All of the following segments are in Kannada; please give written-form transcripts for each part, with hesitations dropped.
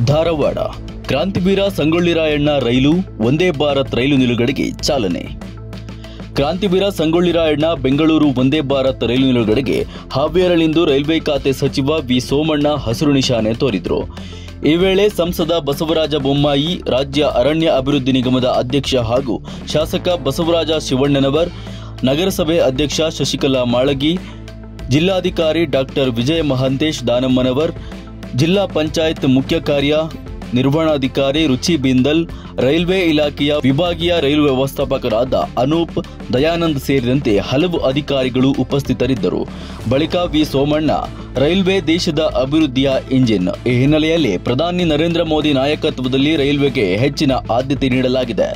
ಧಾರವಾಡ ಕ್ರಾಂತಿವೀರ ಸಂಗೊಳ್ಳಿ ರಾಯಣ್ಣ ರೈಲು ವಂದೇ ಭಾರತ್ ರೈಲು ನಿಲುಗಡೆಗೆ ಚಾಲನೆ. ಕ್ರಾಂತಿವೀರ ಸಂಗೊಳ್ಳಿ ರಾಯಣ್ಣ ಬೆಂಗಳೂರು ವಂದೇ ಭಾರತ್ ರೈಲು ನಿಲುಗಡೆಗೆ ಹಾವೇರಿಯಲ್ಲಿಂದು ರೈಲ್ವೆ ಖಾತೆ ಸಚಿವ ವಿ ಸೋಮಣ್ಣ ಹಸಿರು ನಿಶಾನೆ ತೋರಿದರು. ಈ ವೇಳೆ ಸಂಸದ ಬಸವರಾಜ ಬೊಮ್ಮಾಯಿ, ರಾಜ್ಯ ಅರಣ್ಯ ಅಭಿವೃದ್ಧಿ ನಿಗಮದ ಅಧ್ಯಕ್ಷ ಹಾಗೂ ಶಾಸಕ ಬಸವರಾಜ ಶಿವಣ್ಣನವರ್, ನಗರಸಭೆ ಅಧ್ಯಕ್ಷ ಶಶಿಕಲಾ ಮಾಳಗಿ, ಜಿಲ್ಲಾಧಿಕಾರಿ ಡಾಕ್ಟರ್ ವಿಜಯ ಮಹಾಂತೇಶ್ ದಾನಮ್ಮನವರ್, ಜಿಲ್ಲಾ ಪಂಚಾಯತ್ ಮುಖ್ಯ ಕಾರ್ಯ ನಿರ್ವಹಣಾಧಿಕಾರಿ ರುಚಿ ಬಿಂದಲ್, ರೈಲ್ವೆ ಇಲಾಖೆಯ ವಿಭಾಗೀಯ ರೈಲು ವ್ಯವಸ್ಥಾಪಕರಾದ ಅನೂಪ್, ದಯಾನಂದ್ ಸೇರಿದಂತೆ ಹಲವು ಅಧಿಕಾರಿಗಳು ಉಪಸ್ಥಿತರಿದ್ದರು. ಬಳಿಕ ವಿ ಸೋಮಣ್ಣ, ರೈಲ್ವೆ ದೇಶದ ಅಭಿವೃದ್ಧಿಯ ಇಂಜಿನ್. ಈ ಹಿನ್ನೆಲೆಯಲ್ಲಿ ಪ್ರಧಾನಿ ನರೇಂದ್ರ ಮೋದಿ ನಾಯಕತ್ವದಲ್ಲಿ ರೈಲ್ವೆಗೆ ಹೆಚ್ಚಿನ ಆದ್ಯತೆ ನೀಡಲಾಗಿದೆ.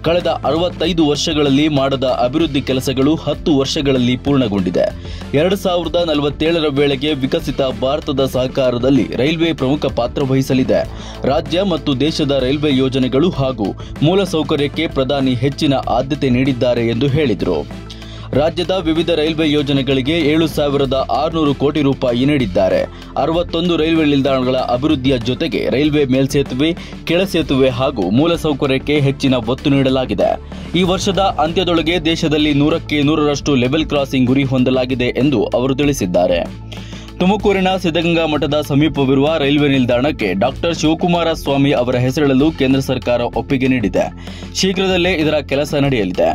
ಕಳೆದ 65 ವರ್ಷಗಳಲ್ಲಿ ಮಾಡದ ಅಭಿವೃದ್ಧಿ ಕೆಲಸಗಳು 10 ವರ್ಷಗಳಲ್ಲಿ ಪೂರ್ಣಗೊಂಡಿದೆ. 2047ರ ವೇಳೆಗೆ ವಿಕಸಿತ ಭಾರತದ ಸಹಕಾರದಲ್ಲಿ ರೈಲ್ವೆ ಪ್ರಮುಖ ಪಾತ್ರ ವಹಿಸಲಿದೆ. ರಾಜ್ಯ ಮತ್ತು ದೇಶದ ರೈಲ್ವೆ ಯೋಜನೆಗಳು ಹಾಗೂ ಮೂಲಸೌಕರ್ಯಕ್ಕೆ ಪ್ರಧಾನಿ ಹೆಚ್ಚಿನ ಆದ್ಯತೆ ನೀಡಿದ್ದಾರೆ ಎಂದು ಹೇಳಿದರು. ರಾಜ್ಯದ ವಿವಿಧ ರೈಲ್ವೆ ಯೋಜನೆಗಳಿಗೆ 7,600 ಕೋಟಿ ರೂಪಾಯಿ ನೀಡಿದ್ದಾರೆ. 61 ರೈಲ್ವೆ ನಿಲ್ದಾಣಗಳ ಅಭಿವೃದ್ಧಿಯ ಜೊತೆಗೆ ರೈಲ್ವೆ ಮೇಲ್ಸೇತುವೆ, ಕೆಳಸೇತುವೆ ಹಾಗೂ ಮೂಲಸೌಕರ್ಯಕ್ಕೆ ಹೆಚ್ಚಿನ ಒತ್ತು ನೀಡಲಾಗಿದೆ. ಈ ವರ್ಷದ ಅಂತ್ಯದೊಳಗೆ ದೇಶದಲ್ಲಿ 100ಕ್ಕೆ 100ರಷ್ಟು ಲೆವೆಲ್ ಕ್ರಾಸಿಂಗ್ ಗುರಿ ಹೊಂದಲಾಗಿದೆ ಎಂದು ಅವರು ತಿಳಿಸಿದ್ದಾರೆ. ತುಮಕೂರಿನ ಸಿದ್ಧಗಂಗಾ ಮಠದ ಸಮೀಪವಿರುವ ರೈಲ್ವೆ ನಿಲ್ದಾಣಕ್ಕೆ ಡಾಕ್ಟರ್ ಶಿವಕುಮಾರ ಸ್ವಾಮಿ ಅವರ ಹೆಸರಿಡಲು ಕೇಂದ್ರ ಸರ್ಕಾರ ಒಪ್ಪಿಗೆ ನೀಡಿದೆ. ಶೀಘ್ರದಲ್ಲೇ ಇದರ ಕೆಲಸ ನಡೆಯಲಿದೆ.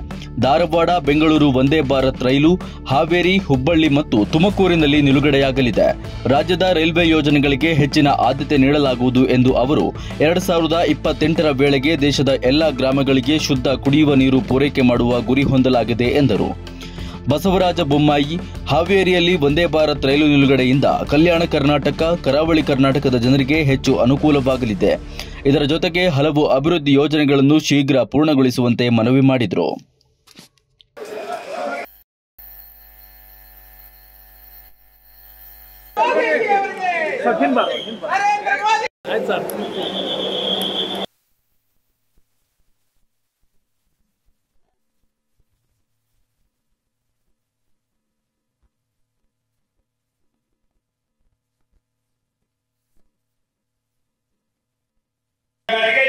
ಧಾರವಾಡ ಬೆಂಗಳೂರು ವಂದೇ ಭಾರತ್ ರೈಲು ಹಾವೇರಿ, ಹುಬ್ಬಳ್ಳಿ ಮತ್ತು ತುಮಕೂರಿನಲ್ಲಿ ನಿಲುಗಡೆಯಾಗಲಿದೆ. ರಾಜ್ಯದ ರೈಲ್ವೆ ಯೋಜನೆಗಳಿಗೆ ಹೆಚ್ಚಿನ ಆದ್ಯತೆ ನೀಡಲಾಗುವುದು ಎಂದು ಅವರು 2028ರ ವೇಳೆಗೆ ದೇಶದ ಎಲ್ಲಾ ಗ್ರಾಮಗಳಿಗೆ ಶುದ್ಧ ಕುಡಿಯುವ ನೀರು ಪೂರೈಕೆ ಮಾಡುವ ಗುರಿ ಹೊಂದಲಾಗಿದೆ ಎಂದರು. ಬಸವರಾಜ ಬೊಮ್ಮಾಯಿ, ಹಾವೇರಿಯಲ್ಲಿ ವಂದೇ ಭಾರತ್ ರೈಲು ನಿಲುಗಡೆಯಿಂದ ಕಲ್ಯಾಣ ಕರ್ನಾಟಕ, ಕರಾವಳಿ ಕರ್ನಾಟಕದ ಜನರಿಗೆ ಹೆಚ್ಚು ಅನುಕೂಲವಾಗಲಿದೆ. ಇದರ ಜೊತೆಗೆ ಹಲವು ಅಭಿವೃದ್ಧಿ ಯೋಜನೆಗಳನ್ನು ಶೀಘ್ರ ಪೂರ್ಣಗೊಳಿಸುವಂತೆ ಮನವಿ ಮಾಡಿದರು.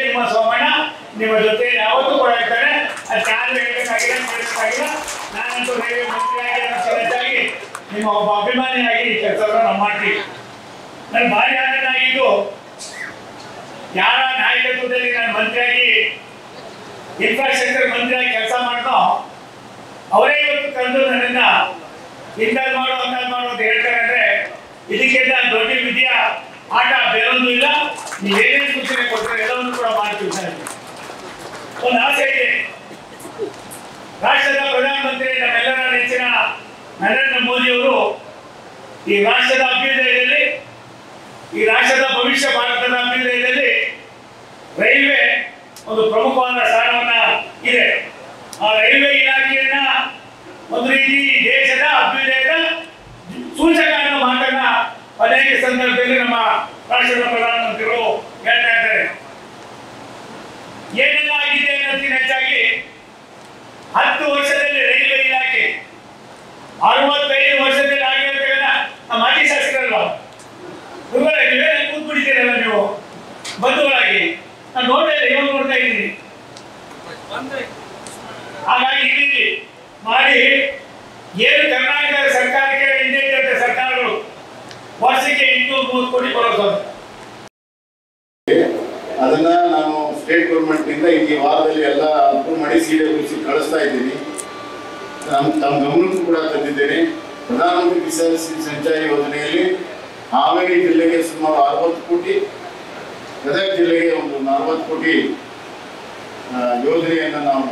ನಿಮ್ಮ ಸೋಮಣ್ಣ ನಿಮ್ಮ ಜೊತೆ ಯಾವತ್ತೂ ಕೂಡ ಇರ್ತಾರೆ. ಅದು ಯಾರು ಹೇಳಬೇಕಾಗಿಲ್ಲ, ಮಾಡಬೇಕಾಗಿಲ್ಲ. ನಾನಂತೂ ರೈಲ್ವೆ ಮಂತ್ರಿಯಾಗಿ ನಿಮ್ಮ ಒಬ್ಬ ಅಭಿಮಾನಿಯಾಗಿ ಈ ಕೆಲಸವನ್ನು ನಾವು ಮಾಡ್ತೀವಿ. ನಾನು ಭಾರಿ ಆನಂದ ಆಗಿದ್ದು, ಯಾರ ನಾಯಕತ್ವದಲ್ಲಿ ನಾನು ಮಂತ್ರಿಯಾಗಿ ಇನ್ಫ್ರಾಸ್ಟ್ರಕ್ಚರ್ ಮಂತ್ರಿಯಾಗಿ ಕೆಲಸ ಮಾಡಿದೋ ಅವರೇ ಇವತ್ತು ತಂದು ನನ್ನನ್ನ ಇಂಥದ್ದು ಮಾಡು ಅಂಥದ್ದು ಮಾಡು ಅಂತ ಹೇಳ್ತಾರೆ. ಅಂದ್ರೆ ಇದಕ್ಕಿಂತ ದೊಡ್ಡ ವಿದ್ಯಾ ಆಟ ಬೇರೊಂದು ಇಲ್ಲ. ನೀವೇನೇನು ಸೂಚನೆ ಕೊಡ್ತಾರೆ ಎಲ್ಲವನ್ನು ಕೂಡ ಮಾಡ್ತೀವಿ. ಒಂದು ಆಸೆ ಇದೆ, ರಾಷ್ಟ್ರದ ಪ್ರಧಾನಮಂತ್ರಿ ನಮ್ಮೆಲ್ಲರ ನೆಚ್ಚಿನ ನರೇಂದ್ರ ಮೋದಿ ಅವರು ಈ ರಾಷ್ಟ್ರದ ಅಭ್ಯುದಯದಲ್ಲಿ, ಈ ರಾಷ್ಟ್ರದ ಭವಿಷ್ಯ ಭಾರತದ ಅಭ್ಯುದಯದಲ್ಲಿ ರೈಲ್ವೆ ಒಂದು ಪ್ರಮುಖವಾದ ಸ್ಥಾನವನ್ನ ಇದೆ. ಆ ರೈಲ್ವೆ ಇಲಾಖೆಯನ್ನ ಒಂದು ರೀತಿ ದೇಶದ ಅಭ್ಯುದಯದ ಸೂಚಕ ಅನ್ನೋ ಮಾತನ್ನ ಅನೇಕ ಸಂದರ್ಭದಲ್ಲಿ ನಮ್ಮ ರಾಷ್ಟ್ರದ ಪ್ರಧಾನಮಂತ್ರಿಗಳು ಹೇಳ್ತಾ ಇದ್ದಾರೆ. ಏನೆಲ್ಲ ಆಗಿದೆ ಅನ್ನೋದಕ್ಕಿಂತ ಹೆಚ್ಚಾಗಿ 10 ವರ್ಷದಲ್ಲಿ ರೈಲ್ವೆ ಇಲಾಖೆ 65 ವರ್ಷದಲ್ಲಿ ಆಗಿರೋದನ್ನ ನಮ್ಮ ಮಾಜಿ ಶಾಸಕರಲ್ಲ ನೀವೇ ಕೂತ್ಬಿಟ್ಟಿದ್ದೀರಲ್ಲ ನೀವು ಬಂಧುಗಳಾಗಿ. ನಾನು ನೋಡ್ತಾ ಇದ್ದೀನಿ, ಇವಾಗ ನೋಡ್ತಾ ಇದ್ದೀನಿ. ಹಾಗಾಗಿ ಇಲ್ಲಿ ಮಾಡಿ ಏನು ಕರ್ನಾಟಕ ಸರ್ಕಾರಕ್ಕೆ ಹಿಂದೆ ಇದ್ದಂತೆ ಸರ್ಕಾರಗಳು ವರ್ಷಕ್ಕೆ 830 ಕೋಟಿ ಕೊಡೋದು, ಅದನ್ನ ನಾನು ಸ್ಟೇಟ್ ಗೌರ್ಮೆಂಟ್ ನಿಂದ ಈ ವಾರದಲ್ಲಿ ಎಲ್ಲ ಅಪ್ರೂವ್ ಮಾಡಿ CWC ಕಳಿಸ್ತಾ ಇದ್ದೀನಿ. ತಮ್ಮ ಗಮನಕ್ಕೂ ಕೂಡ ತಂದಿದ್ದೇನೆ. ಪ್ರಧಾನಮಂತ್ರಿ ಕಿಸಾನ್ ಸಿಂಚಾಯಿ ಯೋಜನೆಯಲ್ಲಿ ಹಾವೇರಿ ಜಿಲ್ಲೆಗೆ ಸುಮಾರು 60 ಕೋಟಿ, ಗದಗ ಜಿಲ್ಲೆಗೆ ಒಂದು 40 ಕೋಟಿ ಯೋಜನೆಯನ್ನು ನಾವು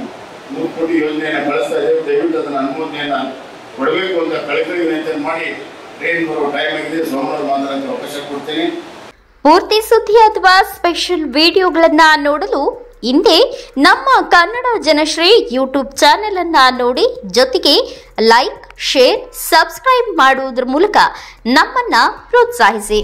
3 ಕೋಟಿ ಯೋಜನೆಯನ್ನು ಕಳಿಸ್ತಾ ಇದ್ದೇವೆ. ದಯವಿಟ್ಟು ಅದನ್ನ ಅನುಮೋದನೆಯನ್ನ ಕೊಡಬೇಕು ಅಂತ ಕಳಕಳಿ ವಿನಂತಿ ಮಾಡಿ ಟ್ರೈನ್ ಬರೋ ಟೈಮ್ ಆಗಿದೆ. ಸೋಮವಾರ ಮಾತಾಡೋಕ್ಕೆ ಅವಕಾಶ ಕೊಡ್ತೇನೆ. ಪೂರ್ತಿ ಸುದ್ದಿ ಅಥವಾ ಸ್ಪೆಷಲ್ ವಿಡಿಯೋಗಳನ್ನ ನೋಡಲು ಹಿಂದೆ ನಮ್ಮ ಕನ್ನಡ ಜನಶ್ರೀ ಯೂಟ್ಯೂಬ್ ಚಾನೆಲ್ ಅನ್ನ ನೋಡಿ, ಜೊತೆಗೆ ಲೈಕ್, ಶೇರ್, ಸಬ್ಸ್ಕ್ರೈಬ್ ಮಾಡುವುದರ ಮೂಲಕ ನಮ್ಮನ್ನ ಪ್ರೋತ್ಸಾಹಿಸಿ.